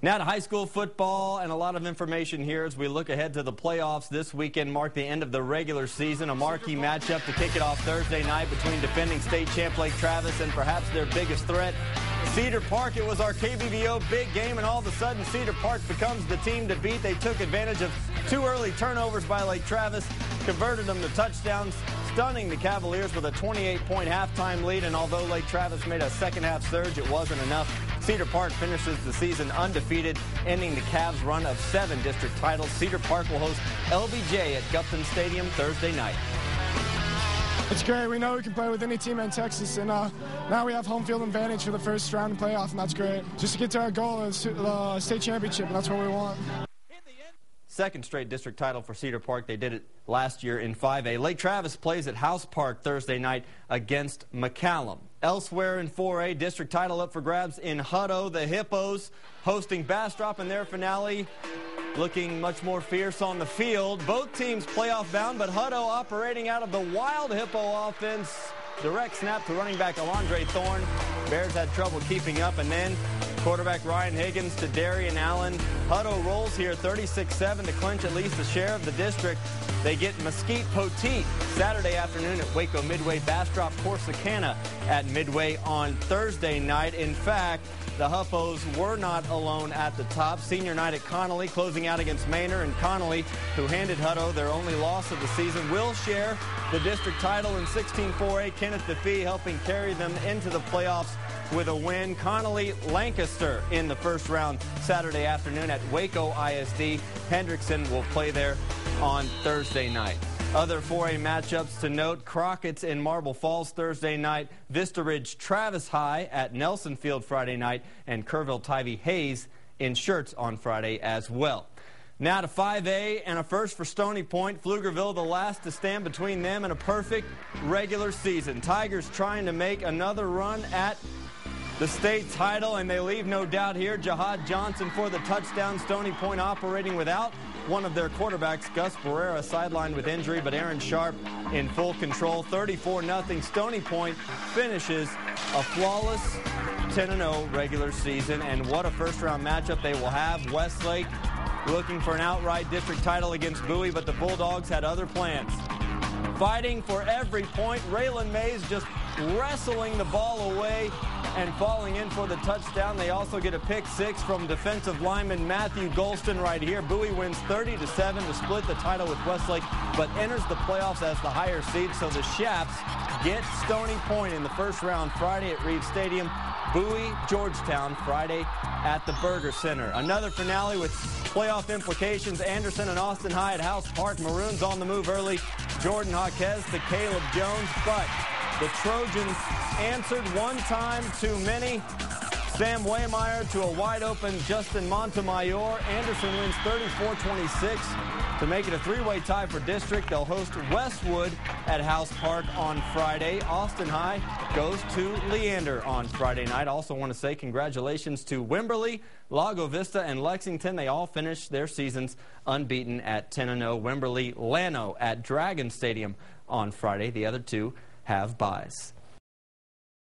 Now to high school football, and a lot of information here as we look ahead to the playoffs. This weekend mark the end of the regular season. A marquee matchup to kick it off Thursday night between defending state champ Lake Travis and perhaps their biggest threat, Cedar Park. It was our KBVO big game, and all of a sudden Cedar Park becomes the team to beat. They took advantage of two early turnovers by Lake Travis, converted them to touchdowns, stunning the Cavaliers with a 28-point halftime lead. And although Lake Travis made a second-half surge, it wasn't enough. Cedar Park finishes the season undefeated, ending the Cavs' run of 7 district titles. Cedar Park will host LBJ at Gupton Stadium Thursday night. It's great. We know we can play with any team in Texas, and now we have home field advantage for the first round of playoff, and that's great. Just to get to our goal is state championship, and that's what we want. Second straight district title for Cedar Park. They did it last year in 5A. Lake Travis plays at House Park Thursday night against McCallum. Elsewhere in 4A, district title up for grabs in HUTTO. The Hippos hosting BASTROP in their finale, looking much more fierce on the field. Both teams playoff bound, but HUTTO operating out of the wild Hippo offense. Direct snap to running back Alondre Thorne. Bears had trouble keeping up, and then quarterback Ryan Higgins to Darian Allen. HUTTO rolls here 36-7 to clinch at least a share of the district. They get Mesquite Poteet Saturday afternoon at Waco Midway. Bastrop Corsicana at Midway on Thursday night. In fact, the Huppos were not alone at the top. Senior night at Connally, closing out against Manor, and Connally, who handed HUTTO their only loss of the season, will share the district title in 16-4A. Kenneth DeFee helping carry them into the playoffs with a win. Connally Lancaster in the first round Saturday afternoon at Waco ISD. Hendrickson will play there on Thursday night. Other 4A matchups to note: Crockett's in Marble Falls Thursday night, Vista Ridge Travis High at Nelson Field Friday night, and Kerrville Tivy Hayes in Schertz on Friday as well. Now to 5A, and a first for Stony Point. Pflugerville the last to stand between them and a perfect regular season. Tigers trying to make another run at the state title, and they leave no doubt here. Jahad Johnson for the touchdown. Stony Point operating without one of their quarterbacks. Gus Barrera sidelined with injury, but Aaron Sharp in full control. 34-0. Stony Point finishes a flawless 10-0 regular season, and what a first-round matchup they will have. Westlake looking for an outright district title against Bowie, but the Bulldogs had other plans. Fighting for every point. Raylan Mays just wrestling the ball away and falling in for the touchdown. They also get a pick six from defensive lineman Matthew Golston right here. Bowie wins 30-7 to split the title with Westlake, but enters the playoffs as the higher seed. So the Shafts get Stony Point in the first round Friday at Reeves Stadium. Bowie, Georgetown Friday at the Burger Center. Another finale with playoff implications. Anderson and Austin High at House Park. Maroons on the move early. Jordan Jaquez to Caleb Jones, but the Trojans answered one time too many. Sam Waymeyer to a wide-open Justin Montemayor. Anderson wins 34-26 to make it a three-way tie for district. They'll host Westwood at House Park on Friday. Austin High goes to Leander on Friday night. Also want to say congratulations to Wimberley, Lago Vista, and Lexington. They all finished their seasons unbeaten at 10-0. Wimberley, Llano at Dragon Stadium on Friday. The other two have byes.